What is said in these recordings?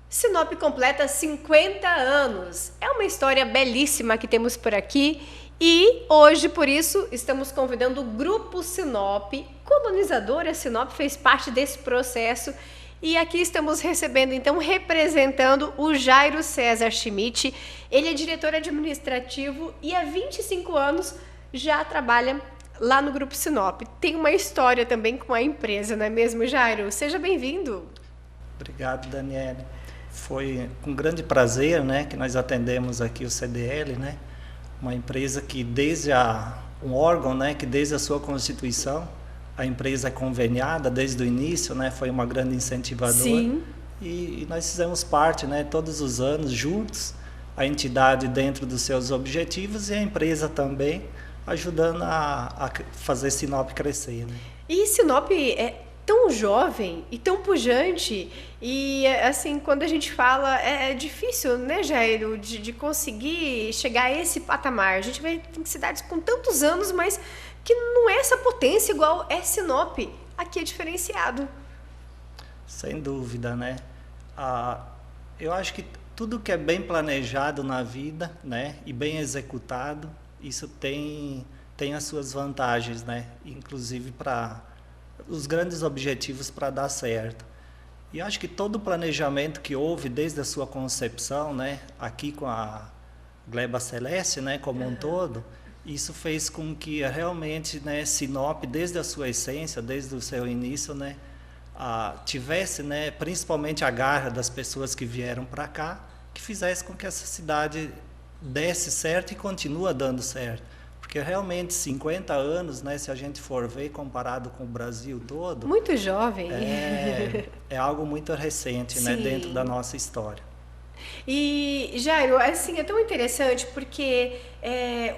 Sinop completa 50 anos. É uma história belíssima que temos por aqui e hoje, por isso, estamos convidando o Grupo Sinop. Colonizadora Sinop fez parte desse processo e aqui estamos recebendo, então, representando o Jairo César Schmidt. Ele é diretor administrativo e há 25 anos já trabalha lá no Grupo Sinop. Tem uma história também com a empresa, não é mesmo, Jairo? Seja bem-vindo. Obrigado, Daniele. Foi com grande prazer, né, que nós atendemos aqui o CDL, né, uma empresa que um órgão, né, que desde a sua constituição, a empresa é conveniada desde o início, né, foi uma grande incentivadora. Sim. E nós fizemos parte, né, todos os anos juntos, a entidade dentro dos seus objetivos e a empresa também ajudando a fazer Sinop crescer, né. E Sinop é tão jovem e tão pujante e, assim, quando a gente fala, é difícil, né, Jairo, de conseguir chegar a esse patamar. A gente vê em cidades com tantos anos, mas que não é essa potência igual é Sinop. Aqui é diferenciado. Sem dúvida, né? Eu acho que tudo que é bem planejado na vida, né, e bem executado, isso tem as suas vantagens, né? Inclusive para os grandes objetivos para dar certo. E acho que todo o planejamento que houve desde a sua concepção, né, aqui com a Gleba Celeste, né, como um todo, isso fez com que realmente, né, Sinop, desde a sua essência, desde o seu início, né, tivesse, né, principalmente a garra das pessoas que vieram para cá, que fizesse com que essa cidade desse certo e continua dando certo. Porque realmente 50 anos, né, se a gente for ver comparado com o Brasil todo... Muito jovem. É algo muito recente, né, dentro da nossa história. E, Jairo, assim, é tão interessante porque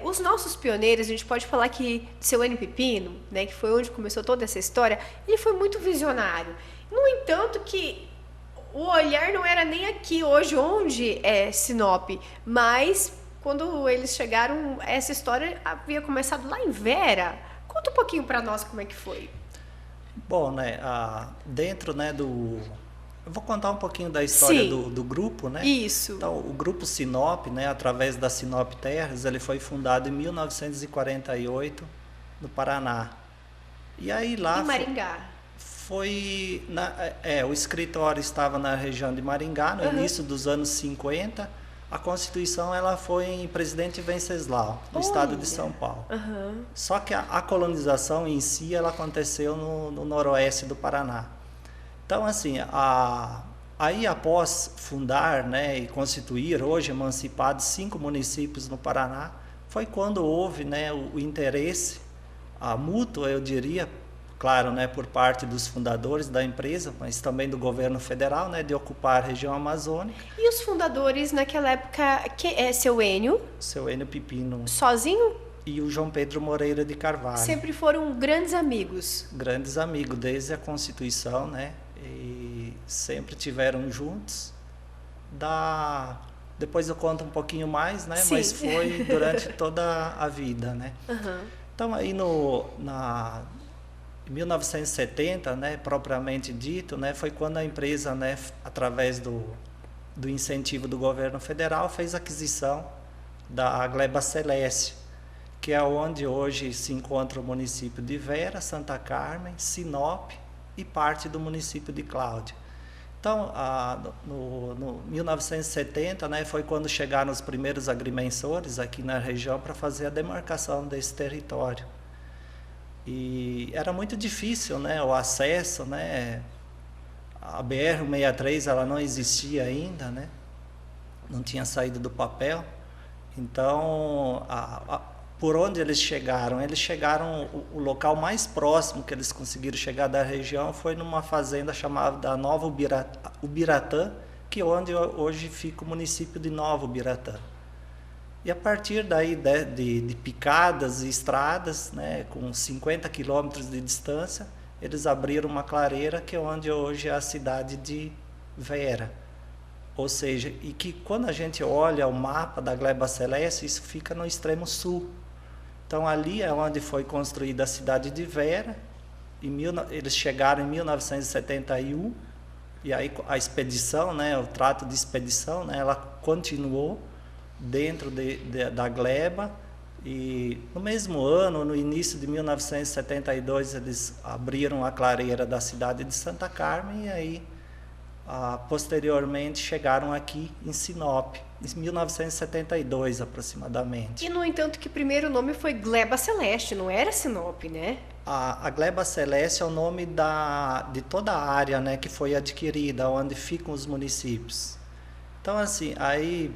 os nossos pioneiros, a gente pode falar que seu Enio Pipino, né, que foi onde começou toda essa história, ele foi muito visionário. No entanto, que o olhar não era nem aqui hoje, onde é Sinop, mas quando eles chegaram, essa história havia começado lá em Vera. Conta um pouquinho para nós como é que foi. Bom, né, dentro, né, eu vou contar um pouquinho da história do grupo, né? Isso. Então, o grupo Sinop, né, através da Sinop Terras, ele foi fundado em 1948 no Paraná. E aí lá em Maringá. O escritório estava na região de Maringá, no início dos anos 50. A Constituição ela foi em Presidente Venceslau, no estado de São Paulo. Só que a colonização em si ela aconteceu no noroeste do Paraná. Então, assim, aí após fundar, né, e constituir, hoje emancipados, 5 municípios no Paraná, foi quando houve, né, o interesse, a mútua, eu diria, claro, né, por parte dos fundadores da empresa, mas também do governo federal, né, de ocupar a região amazônica. E os fundadores naquela época, que é seu Enio? Seu Enio Pipino. Sozinho? E o João Pedro Moreira de Carvalho. Sempre foram grandes amigos. Grandes amigos, desde a Constituição, né, e sempre tiveram juntos. Depois eu conto um pouquinho mais, né, mas foi durante toda a vida, né. Então aí em 1970, né, propriamente dito, né, foi quando a empresa, né, através do incentivo do governo federal, fez a aquisição da Gleba Celeste, que é onde hoje se encontra o município de Vera, Santa Carmen, Sinop e parte do município de Cláudia. Então, no 1970, né, foi quando chegaram os primeiros agrimensores aqui na região para fazer a demarcação desse território. E era muito difícil, né, o acesso, né, a BR-163 ela não existia ainda, né, não tinha saído do papel. Então, por onde eles chegaram? O local mais próximo que eles conseguiram chegar da região foi numa fazenda chamada Nova Ubiratã, que é onde hoje fica o município de Nova Ubiratã. E a partir daí de picadas e estradas, né, com 50 quilômetros de distância, eles abriram uma clareira que é onde hoje é a cidade de Vera. Ou seja, e que quando a gente olha o mapa da Gleba Celeste, isso fica no extremo sul. Então, ali é onde foi construída a cidade de Vera. Eles chegaram em 1971, e aí a expedição, né, o trato de expedição, né, ela continuou dentro da gleba, e no mesmo ano, no início de 1972, eles abriram a clareira da cidade de Santa Carmen, e aí posteriormente chegaram aqui em Sinop, em 1972 aproximadamente. E, no entanto, que o primeiro nome foi Gleba Celeste, não era Sinop, né? A Gleba Celeste é o nome de toda a área, né, que foi adquirida, onde ficam os municípios. Então, assim, aí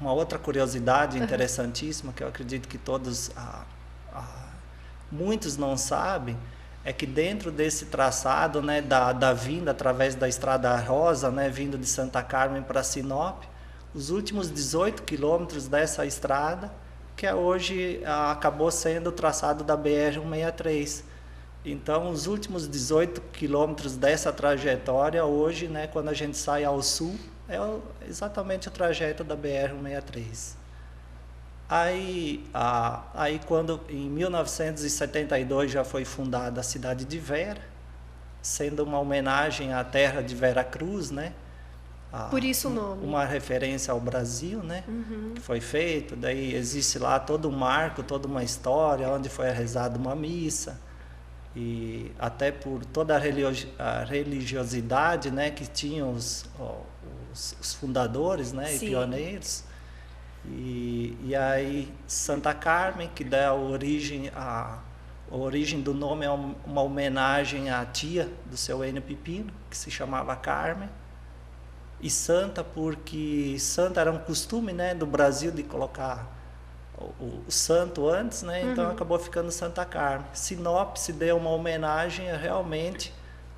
uma outra curiosidade interessantíssima, que eu acredito que muitos não sabem, é que dentro desse traçado, né, da vinda através da Estrada Rosa, né, vindo de Santa Carmen para Sinop, os últimos 18 quilômetros dessa estrada, que hoje acabou sendo o traçado da BR-163. Então, os últimos 18 quilômetros dessa trajetória, hoje, né, quando a gente sai ao sul, é exatamente o trajeto da BR-163. Aí, quando em 1972 já foi fundada a cidade de Vera, sendo uma homenagem à terra de Vera Cruz, né? Por isso o nome. Uma referência ao Brasil, né? Que foi feito. Daí existe lá todo um marco, toda uma história, onde foi rezada uma missa, e até por toda a religiosidade, né, que tinham os fundadores, né, e pioneiros. E aí Santa Carmen, que dá a origem do nome, é uma homenagem à tia do seu Enio Pipino, que se chamava Carmen. E Santa, porque Santa era um costume, né, do Brasil de colocar o santo antes, né, então acabou ficando Santa Carmen. Sinop se deu uma homenagem realmente,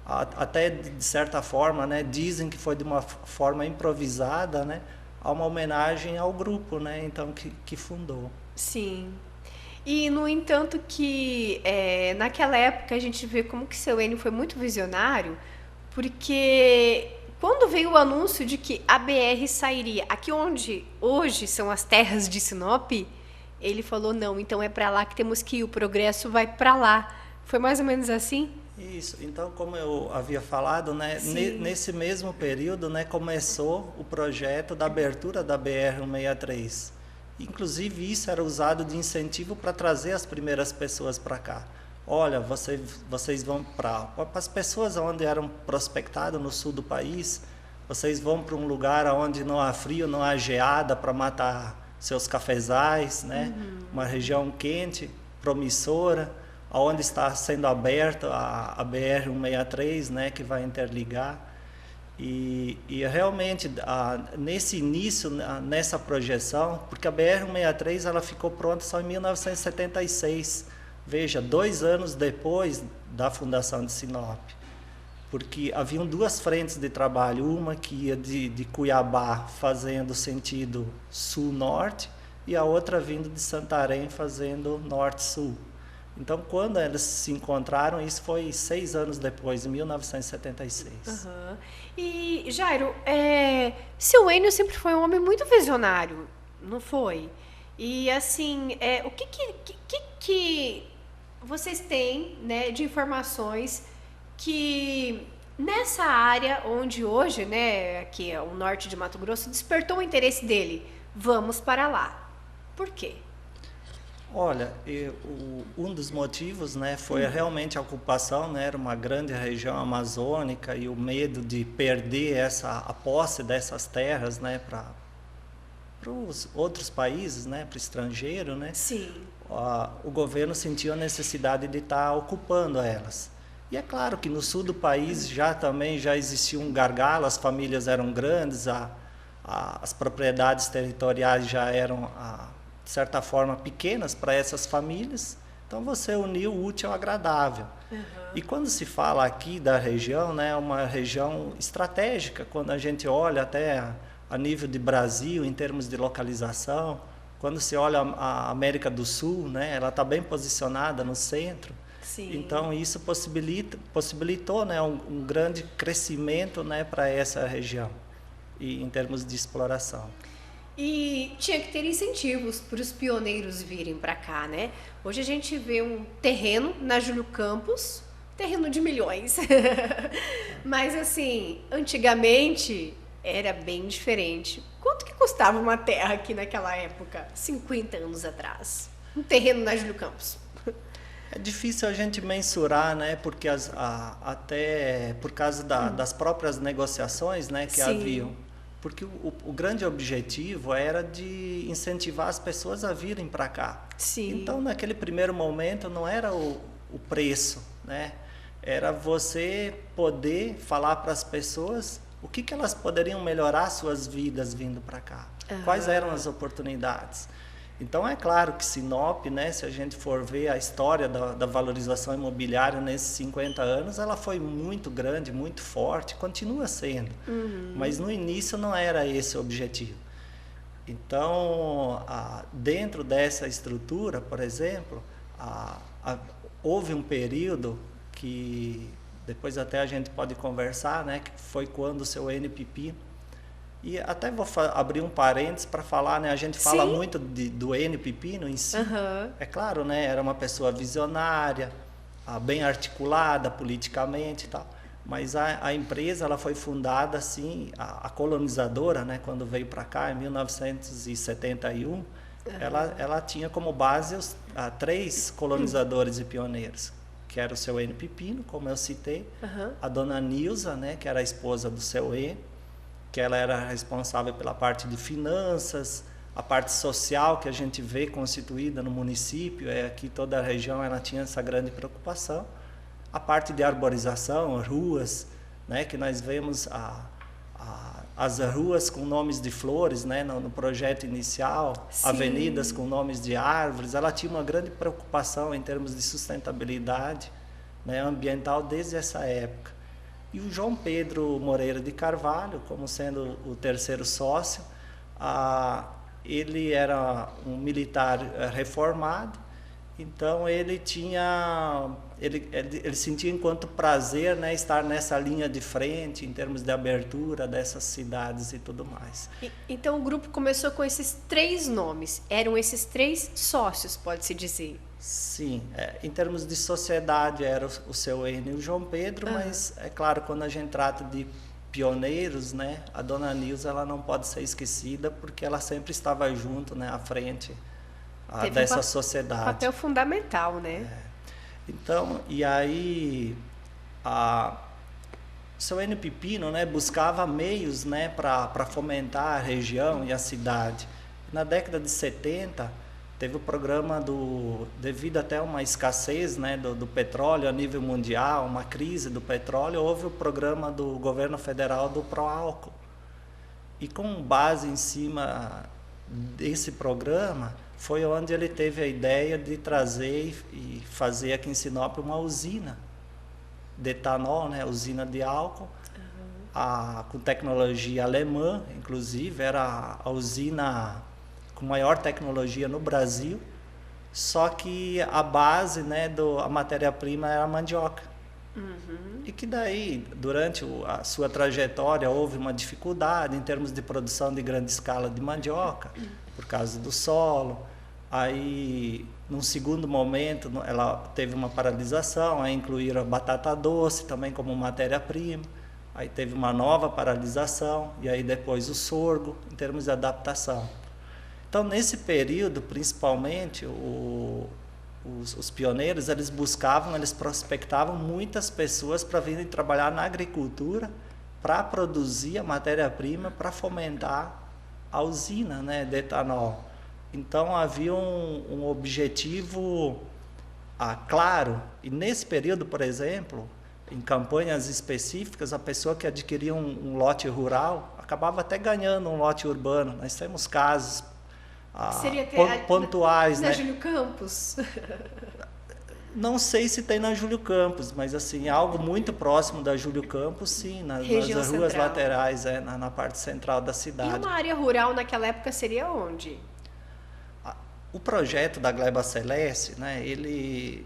até de certa forma, né, dizem que foi de uma forma improvisada, né, a uma homenagem ao grupo, né, então que fundou. Sim. E, no entanto, que naquela época a gente vê como que seu Enio foi muito visionário, porque quando veio o anúncio de que a BR sairia aqui onde hoje são as terras de Sinop, ele falou, não, então é para lá que temos que ir, o progresso vai para lá. Foi mais ou menos assim? Isso. Então, como eu havia falado, né, nesse mesmo período, né, começou o projeto da abertura da BR-163. Inclusive, isso era usado de incentivo para trazer as primeiras pessoas para cá. Olha, vocês vão para as pessoas onde eram prospectadas no sul do país, vocês vão para um lugar onde não há frio, não há geada para matar seus cafezais, né? Uma região quente, promissora, onde está sendo aberta a BR-163, né, que vai interligar. E realmente, nesse início, nessa projeção, porque a BR-163 ela ficou pronta só em 1976, veja, 2 anos depois da fundação de Sinop, porque haviam 2 frentes de trabalho, uma que ia de Cuiabá fazendo sentido sul-norte, e a outra vindo de Santarém fazendo norte-sul. Então, quando eles se encontraram, isso foi 6 anos depois, em 1976. E, Jairo, seu Enio sempre foi um homem muito visionário, não foi? E, assim, o que vocês têm, né, de informações que nessa área onde hoje, né, aqui é o norte de Mato Grosso, despertou o interesse dele? Vamos para lá. Por quê? Olha, um dos motivos, né, foi realmente a ocupação, né, era uma grande região amazônica, e o medo de perder a posse dessas terras, né, para os outros países, né, para o estrangeiro, né? Sim. O governo sentiu a necessidade de estar ocupando elas. E é claro que no sul do país também já existia um gargalo, as famílias eram grandes, as propriedades territoriais já eram, de certa forma, pequenas para essas famílias. Então, você uniu o útil ao agradável. E quando se fala aqui da região, né, é uma região estratégica, quando a gente olha até a nível de Brasil, em termos de localização, quando se olha a América do Sul, né, ela está bem posicionada no centro. Sim. Então, isso possibilitou, né, um grande crescimento, né, para essa região, e em termos de exploração. E tinha que ter incentivos para os pioneiros virem para cá, né? Hoje a gente vê um terreno na Júlio Campos, terreno de milhões. Mas assim, antigamente era bem diferente. Quanto que custava uma terra aqui naquela época, 50 anos atrás? Um terreno na Júlio Campos. É difícil a gente mensurar, né? Porque até por causa das próprias negociações, né, que Sim. haviam. Porque o grande objetivo era de incentivar as pessoas a virem para cá. Sim. Então, naquele primeiro momento, não era o preço, né? Era você poder falar para as pessoas o que elas poderiam melhorar suas vidas vindo para cá. Quais eram as oportunidades. Então, é claro que Sinop, né, se a gente for ver a história da valorização imobiliária nesses 50 anos, ela foi muito grande, muito forte, continua sendo. Mas no início não era esse o objetivo. Então, dentro dessa estrutura, por exemplo, houve um período que, depois até a gente pode conversar, né, que foi quando o seu NPP. E até vou abrir um parênteses para falar, né? A gente fala Sim. muito do NPP no si. Uhum. É claro, né? Era uma pessoa visionária, bem articulada politicamente e tal. Mas a empresa ela foi fundada assim, a colonizadora, né? Quando veio para cá em 1971, ela tinha como base três colonizadores e pioneiros, que era o seu NPP, como eu citei, a dona Nilza, né? Que era a esposa do seu E, que ela era responsável pela parte de finanças, a parte social que a gente vê constituída no município, aqui toda a região ela tinha essa grande preocupação, a parte de arborização, ruas, né, que nós vemos as ruas com nomes de flores, né, no projeto inicial, Sim. avenidas com nomes de árvores, ela tinha uma grande preocupação em termos de sustentabilidade, né, ambiental desde essa época. E o João Pedro Moreira de Carvalho, como sendo o terceiro sócio, ele era um militar reformado, então ele sentia enquanto prazer, né, estar nessa linha de frente em termos de abertura dessas cidades e tudo mais. Então o grupo começou com esses três nomes, eram esses três sócios, pode-se dizer. Sim, em termos de sociedade era o seu N e o João Pedro, mas é claro, quando a gente trata de pioneiros, né, a dona Nilza ela não pode ser esquecida porque ela sempre estava junto, né, à frente dessa sociedade. Papel fundamental, né? Então, e aí o seu N Pepino, né, buscava meios, né, para fomentar a região e a cidade. Na década de 70 teve o programa devido até uma escassez, né, do petróleo a nível mundial, uma crise do petróleo, houve o programa do governo federal do Proálcool. E com base em cima desse programa, foi onde ele teve a ideia de trazer e fazer aqui em Sinop uma usina de etanol, né, usina de álcool, com tecnologia alemã, inclusive, era a usina com maior tecnologia no Brasil, só que a base, né, a matéria-prima era a mandioca. E que daí, durante a sua trajetória, houve uma dificuldade em termos de produção de grande escala de mandioca, por causa do solo. Aí, num segundo momento, ela teve uma paralisação, aí incluíram a batata doce também como matéria-prima. Aí teve uma nova paralisação, e aí depois o sorgo, em termos de adaptação. Então, nesse período, principalmente, os pioneiros, eles prospectavam muitas pessoas para virem trabalhar na agricultura, para produzir a matéria-prima, para fomentar a usina, né, de etanol. Então, havia um objetivo claro. E nesse período, por exemplo, em campanhas específicas, a pessoa que adquiria um lote rural acabava até ganhando um lote urbano. Nós temos casos pontuais, na né? Júlio Campos. Não sei se tem na Júlio Campos, mas assim, algo muito próximo da Júlio Campos, sim, nas ruas laterais, na parte central da cidade. E uma área rural naquela época seria onde? O projeto da Gleba Celeste, né, ele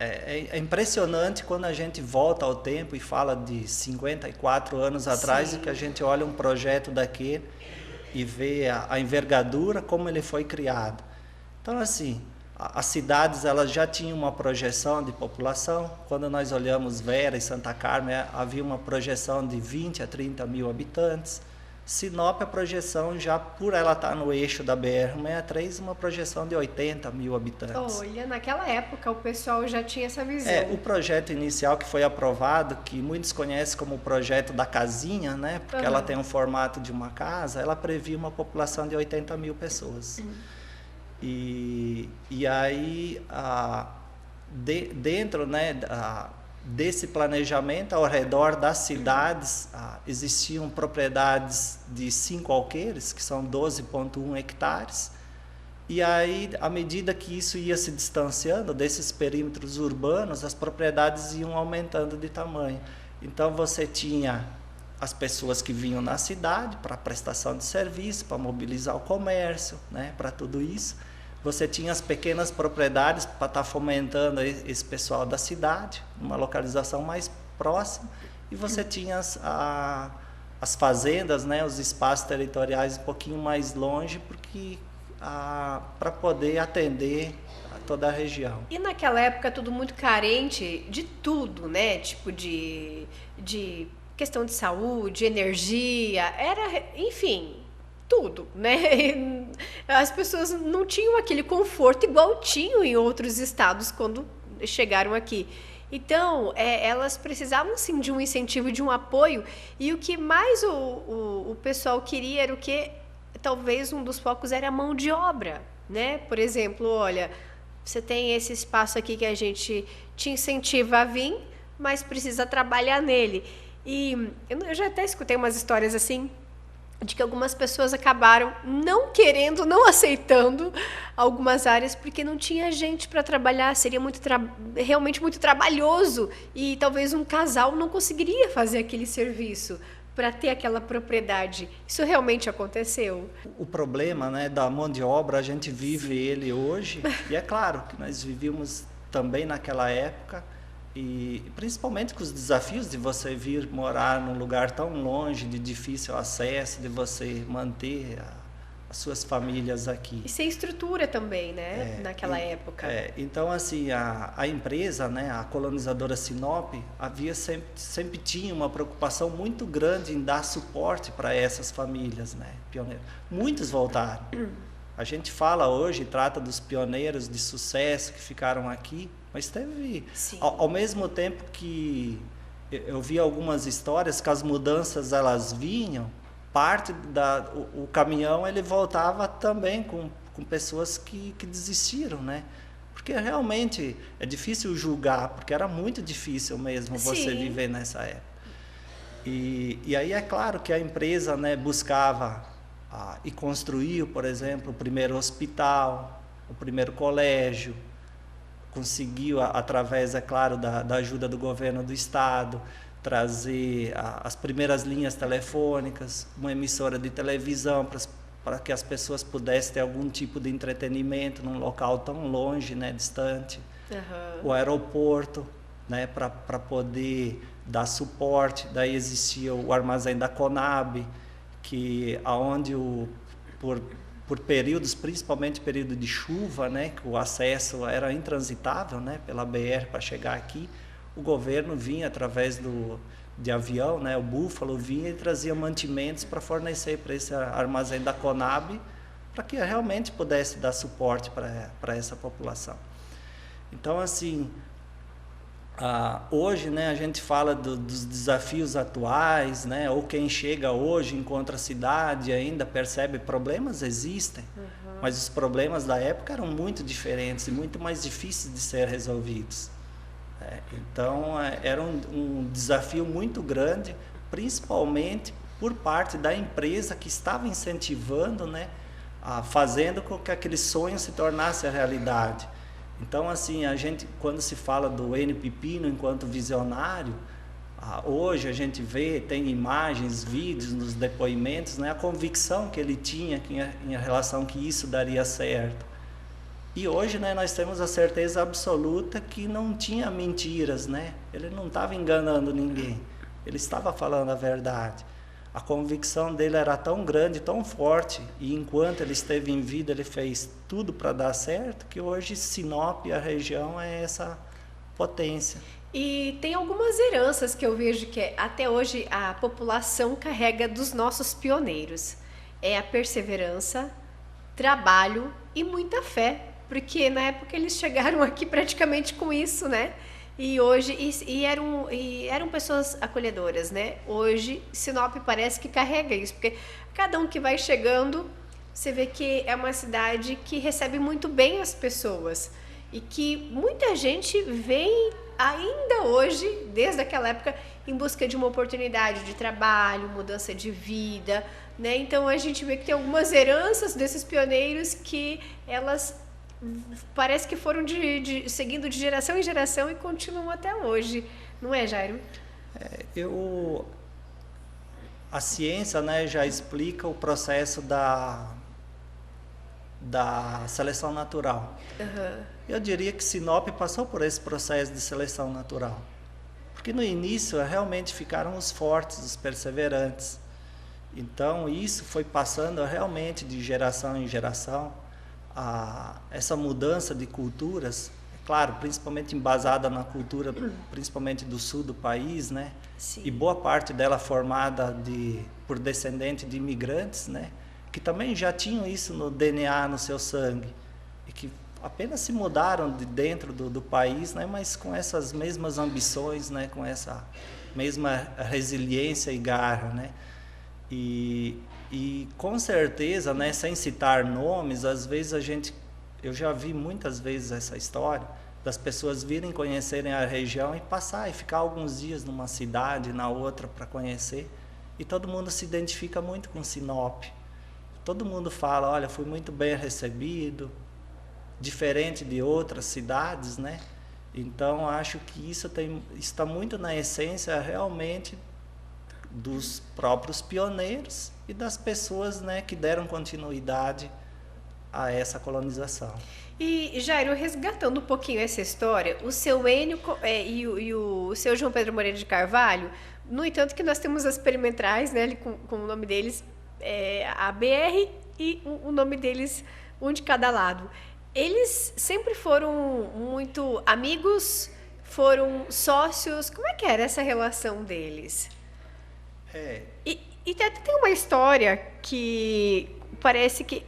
é impressionante quando a gente volta ao tempo e fala de 54 anos atrás, e que a gente olha um projeto daquele. e ver a envergadura, como ele foi criado. Então, assim, as cidades elas já tinham uma projeção de população. Quando nós olhamos Vera e Santa Carmen, havia uma projeção de 20 a 30 mil habitantes. Sinop, a projeção, já por ela estar no eixo da BR-163, uma projeção de 80 mil habitantes. Olha, naquela época o pessoal já tinha essa visão. O projeto inicial que foi aprovado, que muitos conhecem como o projeto da casinha, né? Porque ela tem um formato de uma casa, ela previa uma população de 80 mil pessoas. E aí, dentro, né, desse planejamento, ao redor das cidades, existiam propriedades de 5 alqueires, que são 12,1 hectares. E aí, à medida que isso ia se distanciando desses perímetros urbanos, as propriedades iam aumentando de tamanho. Então, você tinha as pessoas que vinham na cidade para prestação de serviço, para mobilizar o comércio, né, para tudo isso. Você tinha as pequenas propriedades para estar fomentando esse pessoal da cidade, uma localização mais próxima, e você tinha as fazendas, né, os espaços territoriais um pouquinho mais longe, porque para poder atender a toda a região. E naquela época tudo muito carente de tudo, né? Tipo de questão de saúde, energia, enfim, tudo, né? As pessoas não tinham aquele conforto igual tinham em outros estados quando chegaram aqui. Então, elas precisavam sim de um incentivo, de um apoio, e o que mais o pessoal queria era o que talvez um dos focos era a mão de obra, né? Por exemplo, olha, você tem esse espaço aqui que a gente te incentiva a vir, mas precisa trabalhar nele. E eu já até escutei umas histórias assim, de que algumas pessoas acabaram não querendo, não aceitando algumas áreas porque não tinha gente para trabalhar, seria realmente muito trabalhoso e talvez um casal não conseguiria fazer aquele serviço para ter aquela propriedade. Isso realmente aconteceu? O problema, né, da mão de obra, a gente vive ele hoje, e é claro que nós vivíamos também naquela época, e principalmente com os desafios de você vir morar num lugar tão longe, de difícil acesso, de você manter as suas famílias aqui. E sem estrutura também, né? Naquela época. Então, assim, a empresa, né, a colonizadora Sinop, sempre tinha uma preocupação muito grande em dar suporte para essas famílias, né, pioneiras. Muitos voltaram. A gente fala hoje, trata dos pioneiros de sucesso que ficaram aqui, mas teve, ao mesmo tempo que eu vi algumas histórias que as mudanças elas vinham, o caminhão ele voltava também com pessoas que desistiram, né? Porque realmente é difícil julgar, porque era muito difícil mesmo você viver nessa época. E aí é claro que a empresa, né, buscava e construiu, por exemplo, o primeiro hospital, o primeiro colégio, conseguiu, através, é claro, da ajuda do governo do estado, trazer as primeiras linhas telefônicas, uma emissora de televisão para que as pessoas pudessem ter algum tipo de entretenimento num local tão longe, né, distante. O aeroporto, né, para poder dar suporte. Daí existia o armazém da Conab, que aonde por períodos, principalmente período de chuva, né, que o acesso era intransitável, né, pela BR para chegar aqui, o governo vinha através de avião, né, o Búfalo vinha e trazia mantimentos para fornecer para esse armazém da Conab, para que realmente pudesse dar suporte para essa população. Então, assim, hoje, né, a gente fala dos desafios atuais, né, ou quem chega hoje encontra a cidade e ainda percebe problemas existem, mas os problemas da época eram muito diferentes e muito mais difíceis de ser resolvidos. Então, era um desafio muito grande, principalmente por parte da empresa que estava incentivando, né, fazendo com que aquele sonho se tornasse a realidade. Então, assim, a gente, quando se fala do Enio Pipino enquanto visionário, hoje a gente vê, tem imagens, vídeos nos depoimentos, né, a convicção que ele tinha em relação que isso daria certo. E hoje, né, nós temos a certeza absoluta que não tinha mentiras, né? Ele não estava enganando ninguém, ele estava falando a verdade. a convicção dele era tão grande, tão forte, e enquanto ele esteve em vida, ele fez tudo para dar certo, que hoje Sinop, a região, é essa potência. E tem algumas heranças que eu vejo que até hoje a população carrega dos nossos pioneiros. É a perseverança, trabalho e muita fé, porque na época eles chegaram aqui praticamente com isso, né? E hoje eram pessoas acolhedoras, né? Hoje Sinop parece que carrega isso, porque cada um que vai chegando, você vê que é uma cidade que recebe muito bem as pessoas e que muita gente vem ainda hoje, desde aquela época, em busca de uma oportunidade de trabalho, mudança de vida, né? Então a gente vê que tem algumas heranças desses pioneiros que elas parece que foram seguindo de geração em geração e continuam até hoje, não é, Jairo? A ciência, né, já explica o processo da seleção natural. Uhum. Eu diria que Sinop passou por esse processo de seleção natural, porque no início realmente ficaram os fortes, os perseverantes. Então isso foi passando realmente de geração em geração. Essa mudança de culturas, é claro, principalmente embasada na cultura, principalmente do sul do país, né? Sim. E boa parte dela formada por descendentes de imigrantes, né? Que também já tinham isso no DNA, no seu sangue, e que apenas se mudaram de dentro do país, né? Mas com essas mesmas ambições, né? Com essa mesma resiliência e garra, né? E com certeza, né, sem citar nomes, às vezes eu já vi muitas vezes essa história das pessoas virem conhecerem a região e passar e ficar alguns dias numa cidade, na outra para conhecer, e todo mundo se identifica muito com Sinop. Todo mundo fala, olha, fui muito bem recebido, diferente de outras cidades, né? Então acho que isso está muito na essência realmente dos próprios pioneiros e das pessoas, né, que deram continuidade a essa colonização. E, Jairo, resgatando um pouquinho essa história, o seu Enio e o seu João Pedro Moreira de Carvalho, no entanto que nós temos as perimetrais, né, ali com o nome deles, a BR e o nome deles, um de cada lado. Eles sempre foram muito amigos, foram sócios, como é que era essa relação deles? E tem uma história que parece que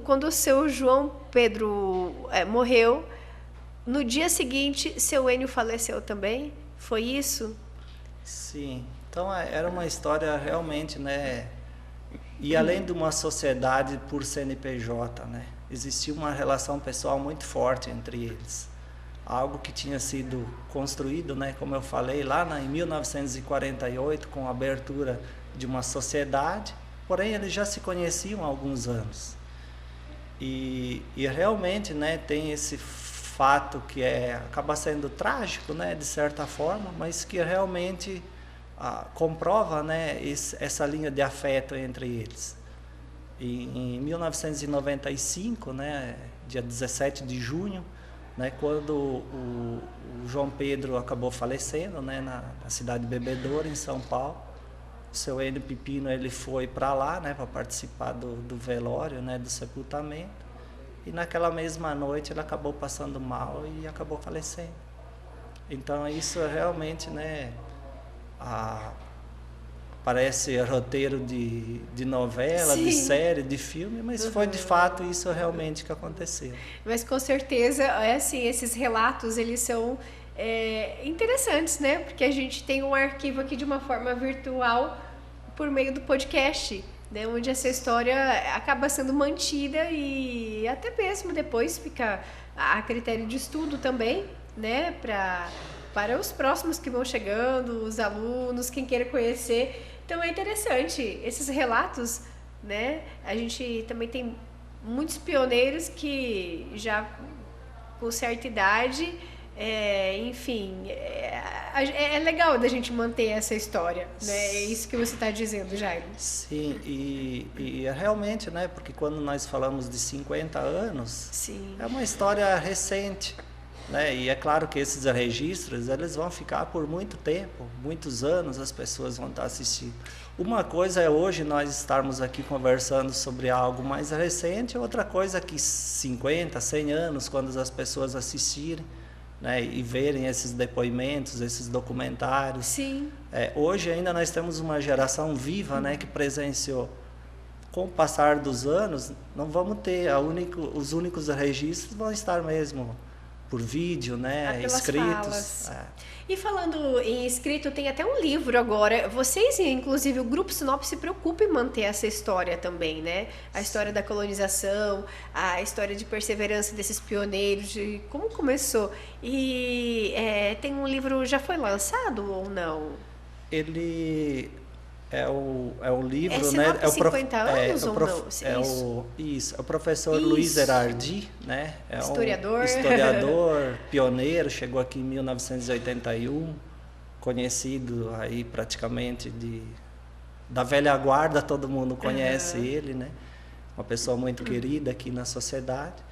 quando o seu João Pedro morreu, no dia seguinte seu Enio faleceu também? Foi isso? Sim. Então era uma história realmente, né? E além de uma sociedade por CNPJ, né? Existia uma relação pessoal muito forte entre eles. Algo que tinha sido construído, né, como eu falei, lá em 1948, com a abertura de uma sociedade, porém eles já se conheciam há alguns anos. E realmente, né, tem esse fato que acaba sendo trágico, né, de certa forma, mas que realmente comprova, né, essa linha de afeto entre eles. Em 1995, né, dia 17 de junho, né, quando o João Pedro acabou falecendo, né, na cidade de Bebedouro, em São Paulo, o seu Enio Pipino ele foi para lá, né, para participar do velório, né, do sepultamento, e naquela mesma noite ele acabou passando mal e acabou falecendo. Então isso realmente, né, parece roteiro de novela, Sim. de série, de filme, mas foi de fato isso realmente que aconteceu. Mas com certeza, assim, esses relatos, eles são interessantes, né? Porque a gente tem um arquivo aqui de uma forma virtual por meio do podcast, né? Onde essa história acaba sendo mantida e até mesmo depois fica a critério de estudo também, né? Para os próximos que vão chegando, os alunos, quem queira conhecer. Então é interessante esses relatos, né? A gente também tem muitos pioneiros que já com certa idade, enfim, é legal da gente manter essa história, né? É isso que você está dizendo, Jairo. Sim, e realmente, né? Porque quando nós falamos de 50 anos, Sim. é uma história recente. né? E é claro que esses registros, eles vão ficar por muito tempo, muitos anos as pessoas vão estar assistindo. Uma coisa é hoje nós estarmos aqui conversando sobre algo mais recente, outra coisa é que 50, 100 anos, quando as pessoas assistirem, né, e verem esses depoimentos, esses documentários. Sim. Hoje ainda nós temos uma geração viva, né, que presenciou. Com o passar dos anos, não vamos ter, os únicos registros vão estar mesmo por vídeo, né, escritos. E falando em escrito, tem até um livro agora. Vocês, inclusive, o Grupo Sinop se preocupa em manter essa história também, né? A história da colonização, a história de perseverança desses pioneiros, de como começou. E tem um livro, já foi lançado ou não? Ele é o livro, Sinop, né? 50 anos ou não? É o professor Luiz Erardi, né? Historiador. Historiador, pioneiro, chegou aqui em 1981, conhecido aí praticamente da velha guarda, todo mundo conhece ele, né? Uma pessoa muito querida aqui na sociedade.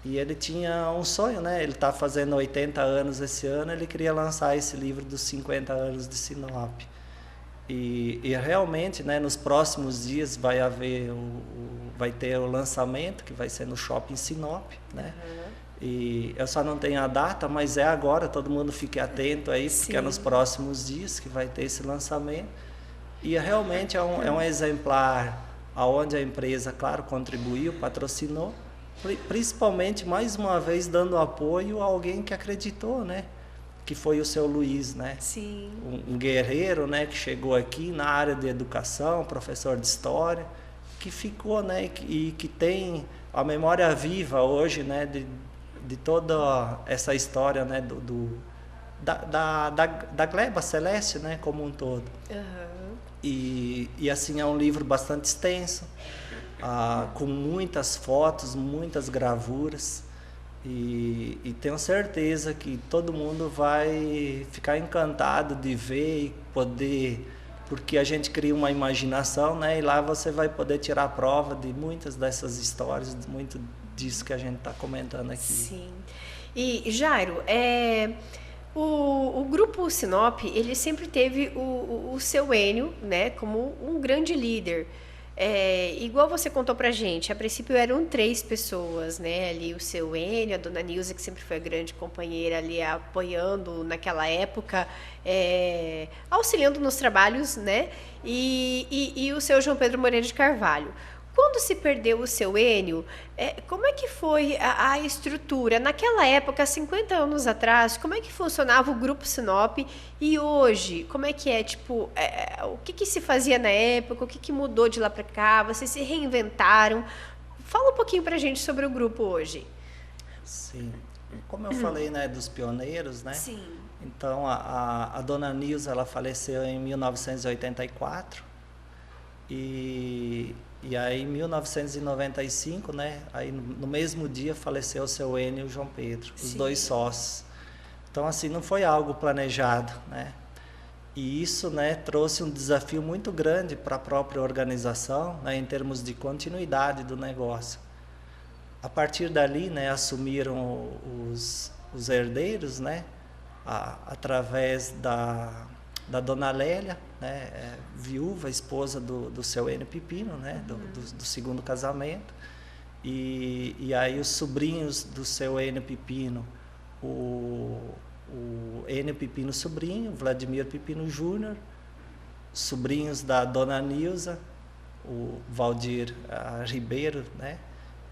E ele tinha um sonho, né? Ele está fazendo 80 anos esse ano, ele queria lançar esse livro dos 50 anos de Sinop. E realmente, né, nos próximos dias vai ter o lançamento, que vai ser no Shopping Sinop, né? E eu só não tenho a data, mas é agora, todo mundo fique atento aí, porque é nos próximos dias que vai ter esse lançamento. E realmente é um exemplar onde a empresa, claro, contribuiu, patrocinou, principalmente, mais uma vez, dando apoio a alguém que acreditou, né? Que foi o seu Luiz, né? Sim. Um guerreiro, né, que chegou aqui na área de educação, professor de história, que ficou, né, e que tem a memória viva hoje, né, de toda essa história, né, da gleba celeste, né, como um todo. E assim, é um livro bastante extenso, com muitas fotos, muitas gravuras. E tenho certeza que todo mundo vai ficar encantado de ver e poder, porque a gente cria uma imaginação, né? E lá você vai poder tirar prova de muitas dessas histórias, de muito disso que a gente está comentando aqui. Sim. E Jairo, o Grupo Sinop, ele sempre teve o seu Enio, né, como um grande líder. Igual você contou pra gente, a princípio eram 3 pessoas, né? Ali o seu Enio, a dona Nilza, que sempre foi a grande companheira ali, apoiando naquela época, auxiliando nos trabalhos, né? E o seu João Pedro Moreira de Carvalho. Quando se perdeu o seu Enio, como é que foi a estrutura? Naquela época, 50 anos atrás, como é que funcionava o Grupo Sinop? E hoje, como é que é? Tipo, o que se fazia na época? O que mudou de lá para cá? Vocês se reinventaram? Fala um pouquinho para a gente sobre o grupo hoje. Sim. Como eu falei, né, dos pioneiros, né? Sim. Então, a dona Nilza, ela faleceu em 1984. E aí, em 1995, né, aí no mesmo dia faleceu o seu Enio e o João Pedro, os dois sócios. Então, assim, não foi algo planejado, né? E isso, né, trouxe um desafio muito grande para a própria organização, né, em termos de continuidade do negócio. A partir dali, né, assumiram os herdeiros, né, através da dona Lélia, né, viúva, esposa do seu Enio Pipino, né, do segundo casamento. E aí os sobrinhos do seu Enio Pipino, o Enio Pipino sobrinho, Vladimir Pipino Júnior, sobrinhos da dona Nilza, o Valdir Ribeiro, né,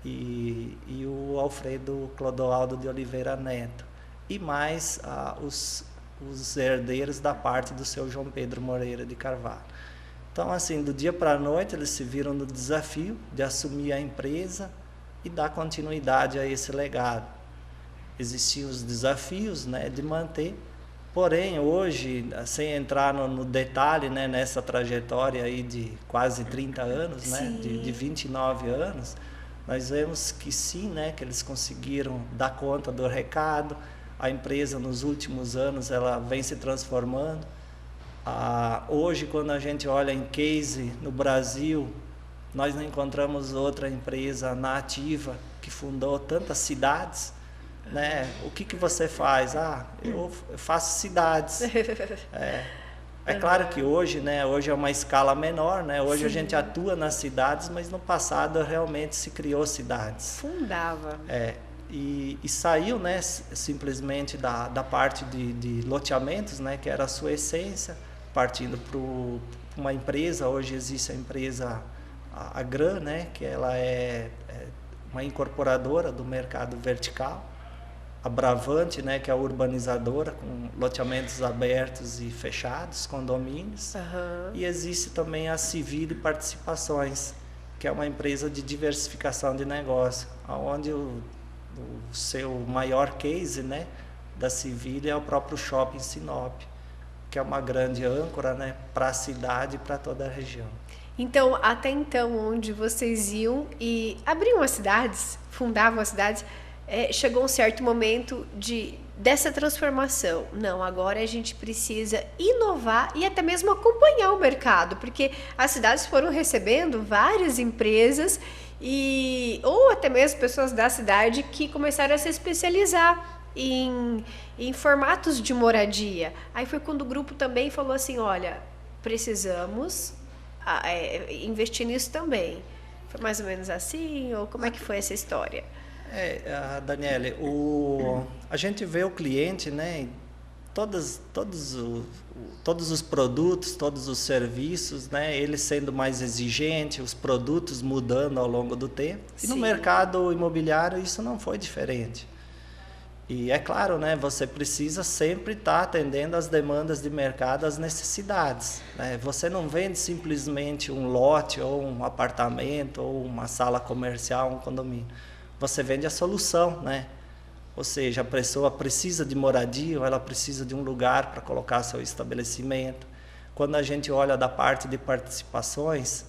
e o Alfredo Clodoaldo de Oliveira Neto, e mais os herdeiros da parte do seu João Pedro Moreira de Carvalho. Então, assim, do dia para a noite, eles se viram no desafio de assumir a empresa e dar continuidade a esse legado. Existiam os desafios, né, de manter, porém, hoje, sem entrar no detalhe, né, nessa trajetória aí de quase 30 anos, né, de 29 anos, nós vemos que sim, né, que eles conseguiram dar conta do recado. A empresa, nos últimos anos, ela vem se transformando. Hoje, quando a gente olha em case no Brasil, nós não encontramos outra empresa na ativa que fundou tantas cidades, né? O que você faz? Ah, eu faço cidades. É claro que hoje, né? Hoje é uma escala menor, né? Hoje Sim. a gente atua nas cidades, mas no passado realmente se criou cidades. Fundava. E saiu, né? Simplesmente da parte de loteamentos, né? Que era a sua essência, partindo para uma empresa. Hoje existe a empresa a GRAN, né? Que ela é uma incorporadora do mercado vertical. A Bravante, né, que é a urbanizadora, com loteamentos abertos e fechados, condomínios. E existe também a Civile Participações, que é uma empresa de diversificação de negócio, onde o seu maior case, né, da Civile é o próprio Shopping Sinop, que é uma grande âncora, né, para a cidade e para toda a região. Então, até então, onde vocês iam e abriam as cidades, fundavam as cidades, chegou um certo momento dessa transformação. Não, agora a gente precisa inovar e até mesmo acompanhar o mercado, porque as cidades foram recebendo várias empresas ou até mesmo pessoas da cidade que começaram a se especializar em formatos de moradia. Aí foi quando o grupo também falou assim, olha, precisamos investir nisso também. Foi mais ou menos assim? Ou como é que foi essa história? Daniele, a gente vê o cliente, né, todos os produtos, todos os serviços, né, ele sendo mais exigente, os produtos mudando ao longo do tempo. E no mercado imobiliário isso não foi diferente. E é claro, né, você precisa sempre estar atendendo às demandas de mercado, às necessidades, né? Você não vende simplesmente um lote, ou um apartamento, ou uma sala comercial, um condomínio. Você vende a solução, né? Ou seja, a pessoa precisa de moradia, ou ela precisa de um lugar para colocar seu estabelecimento. Quando a gente olha da parte de participações,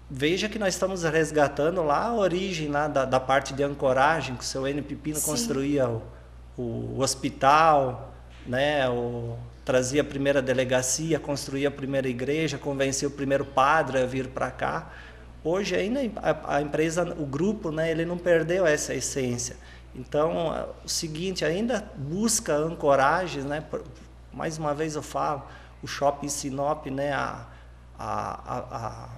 veja que nós estamos resgatando lá a origem lá da parte de ancoragem, que o seu N. Pipino construía o hospital, né? Trazia a primeira delegacia, construía a primeira igreja, convencia o primeiro padre a vir para cá. Hoje ainda a empresa, o grupo, né, ele não perdeu essa essência. Então, o seguinte, ainda busca ancoragens, né? Mais uma vez eu falo, o Shopping Sinop, né, a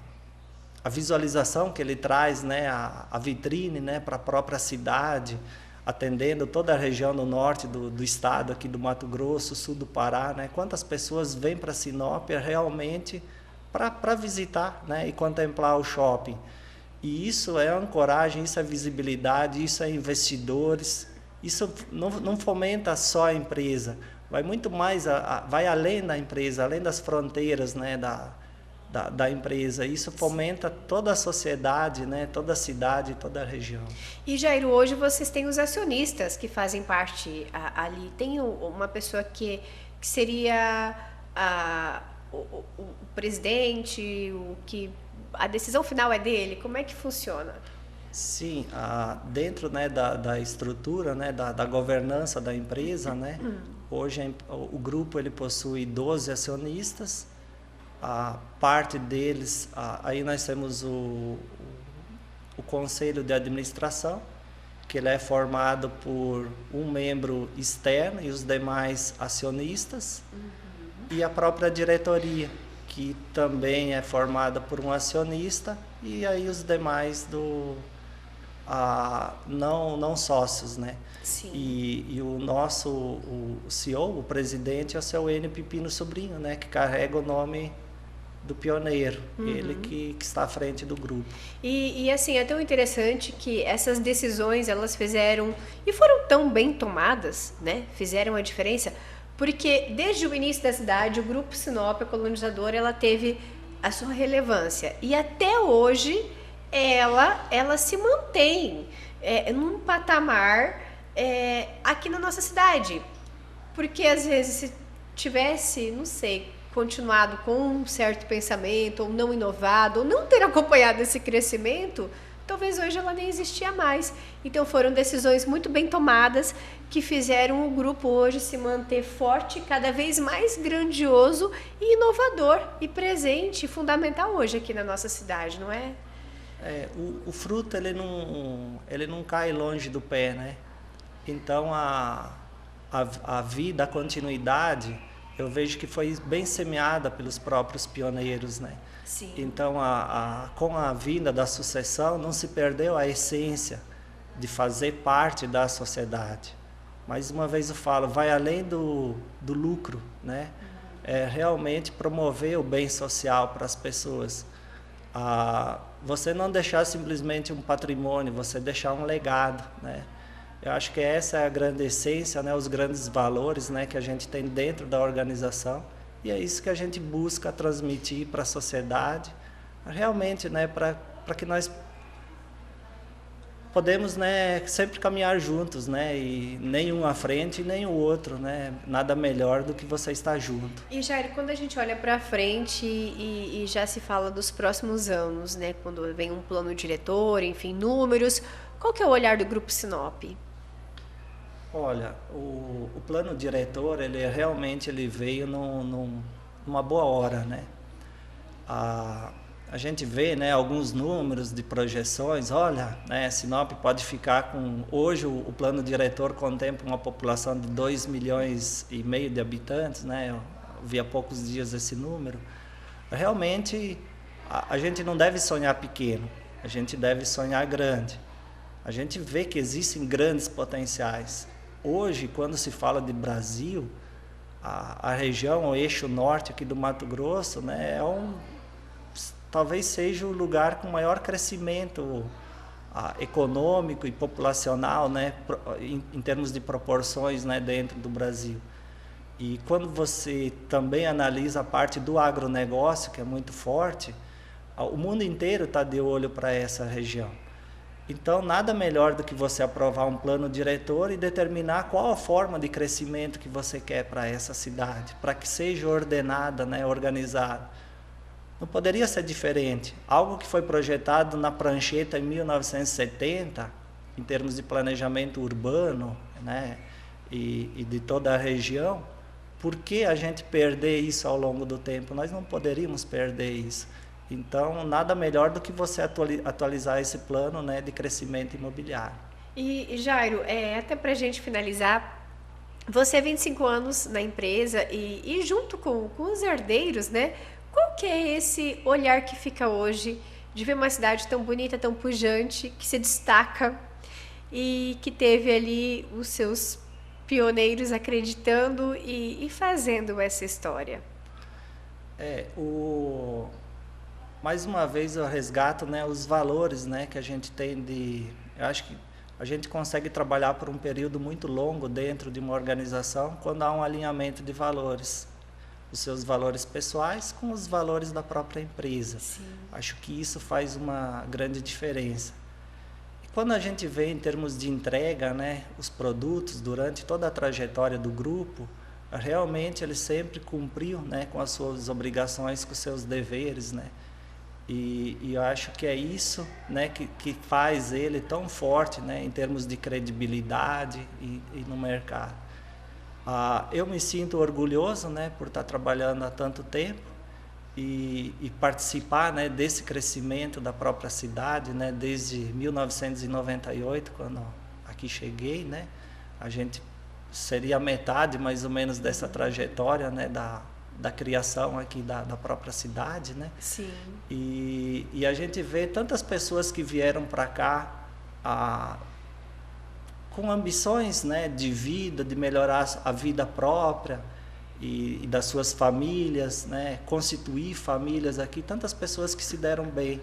visualização que ele traz, né, a vitrine, né, para a própria cidade, atendendo toda a região do norte do estado, aqui do Mato Grosso, sul do Pará, né? Quantas pessoas vêm para Sinop realmente para visitar, né, e contemplar o shopping. E isso é ancoragem, isso é visibilidade, isso é investidores. Isso não fomenta só a empresa, vai muito mais, vai além da empresa, além das fronteiras, né, da empresa. Isso fomenta toda a sociedade, né, toda a cidade, toda a região. E Jairo, hoje vocês têm os acionistas que fazem parte ali. Tem uma pessoa que seria o presidente, a decisão final é dele? Como é que funciona? Sim, dentro, né, da estrutura, né, da governança da empresa, né, hoje o grupo ele possui 12 acionistas. A parte deles, aí nós temos o conselho de administração, que ele é formado por um membro externo e os demais acionistas, e a própria diretoria, que também é formada por um acionista, e aí os demais não sócios, né? Sim. E o nosso o CEO, o presidente, é o seu N. Pipino Sobrinho, né? Que carrega o nome do pioneiro, ele que está à frente do grupo. E assim, é tão interessante que essas decisões, elas fizeram, e foram tão bem tomadas, né? Fizeram a diferença, porque desde o início da cidade, o Grupo Sinop, a colonizadora, ela teve a sua relevância. E até hoje, ela se mantém num patamar aqui na nossa cidade. Porque às vezes se tivesse, não sei, continuado com um certo pensamento, ou não inovado, ou não ter acompanhado esse crescimento, talvez hoje ela nem existia mais. Então foram decisões muito bem tomadas que fizeram o grupo hoje se manter forte, cada vez mais grandioso e inovador e presente e fundamental hoje aqui na nossa cidade, não é? O fruto ele não cai longe do pé, né? Então a vida, a continuidade, eu vejo que foi bem semeada pelos próprios pioneiros, né? Sim. Então com a vinda da sucessão não se perdeu a essência de fazer parte da sociedade. Mais uma vez eu falo, vai além do lucro, né? É realmente promover o bem social para as pessoas. Você não deixar simplesmente um patrimônio, você deixar um legado, né? Eu acho que essa é a grande essência, né? Os grandes valores, né, que a gente tem dentro da organização, e é isso que a gente busca transmitir para a sociedade, realmente, né, para que nós podemos, né, sempre caminhar juntos, né, e nem um à frente nem o outro, né, nada melhor do que você estar junto. E Jair, quando a gente olha para frente e já se fala dos próximos anos, né, quando vem um plano diretor, enfim, números, qual que é o olhar do Grupo Sinop? Olha, o plano diretor, ele realmente veio numa boa hora, né? A gente vê, né, alguns números de projeções. Olha, né, Sinop pode ficar com... Hoje o plano diretor contempla uma população de 2,5 milhões de habitantes, né? Eu vi há poucos dias esse número. Realmente, a gente não deve sonhar pequeno, a gente deve sonhar grande. A gente vê que existem grandes potenciais. Hoje, quando se fala de Brasil, a região, o eixo norte aqui do Mato Grosso, né, talvez seja o lugar com maior crescimento econômico e populacional, né, em termos de proporções, né, dentro do Brasil. E quando você também analisa a parte do agronegócio, que é muito forte, o mundo inteiro está de olho para essa região. Então, nada melhor do que você aprovar um plano diretor e determinar qual a forma de crescimento que você quer para essa cidade, para que seja ordenada, né, organizada. Não poderia ser diferente. Algo que foi projetado na prancheta em 1970, em termos de planejamento urbano, né, e de toda a região, por que a gente perder isso ao longo do tempo? Nós não poderíamos perder isso. Então, nada melhor do que você atualizar esse plano, né, de crescimento imobiliário. E Jairo, até para a gente finalizar, você há 25 anos na empresa e junto com os herdeiros, né? Qual que é esse olhar que fica hoje de ver uma cidade tão bonita, tão pujante, que se destaca e que teve ali os seus pioneiros acreditando e fazendo essa história? Mais uma vez eu resgato, né, os valores, né, que a gente tem eu acho que a gente consegue trabalhar por um período muito longo dentro de uma organização quando há um alinhamento de valores. Os seus valores pessoais com os valores da própria empresa. Sim. Acho que isso faz uma grande diferença. E quando a gente vê em termos de entrega, né, os produtos durante toda a trajetória do grupo, realmente ele sempre cumpriu, né, com as suas obrigações, com os seus deveres, né? E eu acho que é isso, né, que faz ele tão forte, né, em termos de credibilidade e no mercado. Eu me sinto orgulhoso, né, por estar trabalhando há tanto tempo e participar, né, desse crescimento da própria cidade, né, desde 1998, quando aqui cheguei, né, a gente seria a metade mais ou menos dessa trajetória, né, da criação aqui da própria cidade, né? Sim. E a gente vê tantas pessoas que vieram para cá com ambições, né, de vida, de melhorar a vida própria e das suas famílias, né, constituir famílias aqui, tantas pessoas que se deram bem.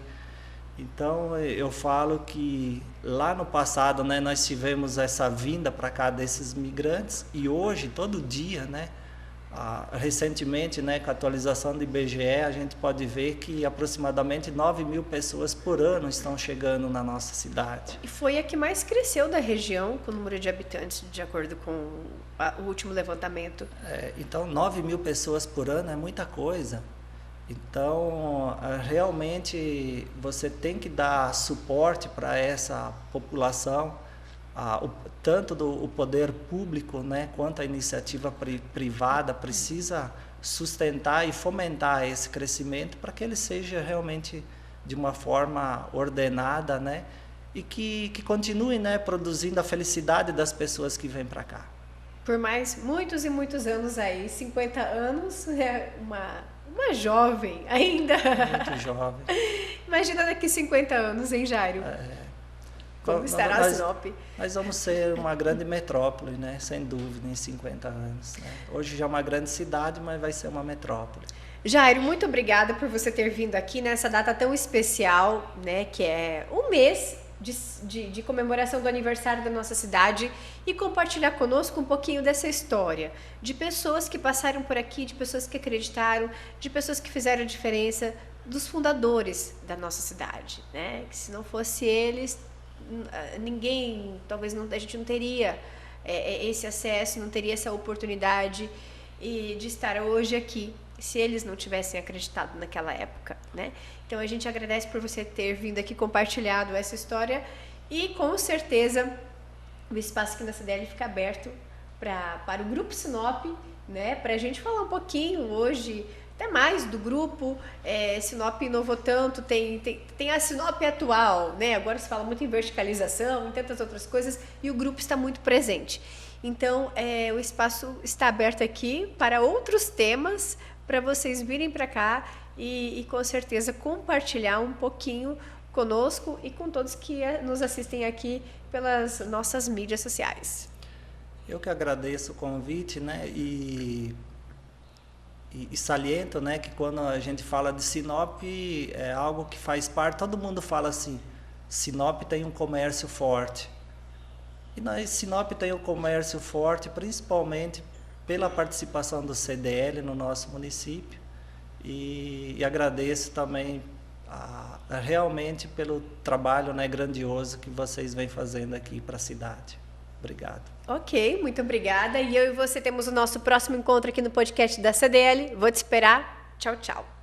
Então eu falo que lá no passado, né, nós tivemos essa vinda para cá desses migrantes e hoje, todo dia, né, recentemente, né, com a atualização do IBGE, a gente pode ver que aproximadamente 9.000 pessoas por ano estão chegando na nossa cidade. E foi a que mais cresceu da região com o número de habitantes, de acordo com o último levantamento. Então, 9.000 pessoas por ano é muita coisa. Então, realmente, você tem que dar suporte para essa população, tanto o poder público, né, quanto a iniciativa privada precisa sustentar e fomentar esse crescimento para que ele seja realmente de uma forma ordenada, né? E que continue, né, produzindo a felicidade das pessoas que vêm para cá. Por mais muitos e muitos anos aí, 50 anos, é uma jovem ainda. Muito jovem. Imagina daqui 50 anos, hein, Jairo? Como estará a Sinop? Nós vamos ser uma grande metrópole, né? Sem dúvida, em 50 anos. Né? Hoje já é uma grande cidade, mas vai ser uma metrópole. Jairo, muito obrigada por você ter vindo aqui nessa data tão especial, né? Que é um mês de comemoração do aniversário da nossa cidade e compartilhar conosco um pouquinho dessa história, de pessoas que passaram por aqui, de pessoas que acreditaram, de pessoas que fizeram a diferença, dos fundadores da nossa cidade, né? Que se não fosse eles, ninguém, talvez a gente não teria esse acesso, não teria essa oportunidade de estar hoje aqui, se eles não tivessem acreditado naquela época, né? Então a gente agradece por você ter vindo aqui compartilhado essa história e com certeza o espaço aqui na CDL fica aberto para o Grupo Sinop, né? Para a gente falar um pouquinho hoje, até mais do grupo. Sinop inovou tanto, tem a Sinop atual, né? Agora se fala muito em verticalização, em tantas outras coisas, e o grupo está muito presente. Então, o espaço está aberto aqui para outros temas, para vocês virem para cá e com certeza compartilhar um pouquinho conosco e com todos que nos assistem aqui pelas nossas mídias sociais. Eu que agradeço o convite, né? E saliento, né, que quando a gente fala de Sinop, é algo que faz parte, todo mundo fala assim, Sinop tem um comércio forte. E Sinop tem um comércio forte, principalmente pela participação do CDL no nosso município. E agradeço também realmente pelo trabalho, né, grandioso que vocês vêm fazendo aqui para a cidade. Obrigado. Ok, muito obrigada. E eu e você temos o nosso próximo encontro aqui no podcast da CDL. Vou te esperar. Tchau, tchau.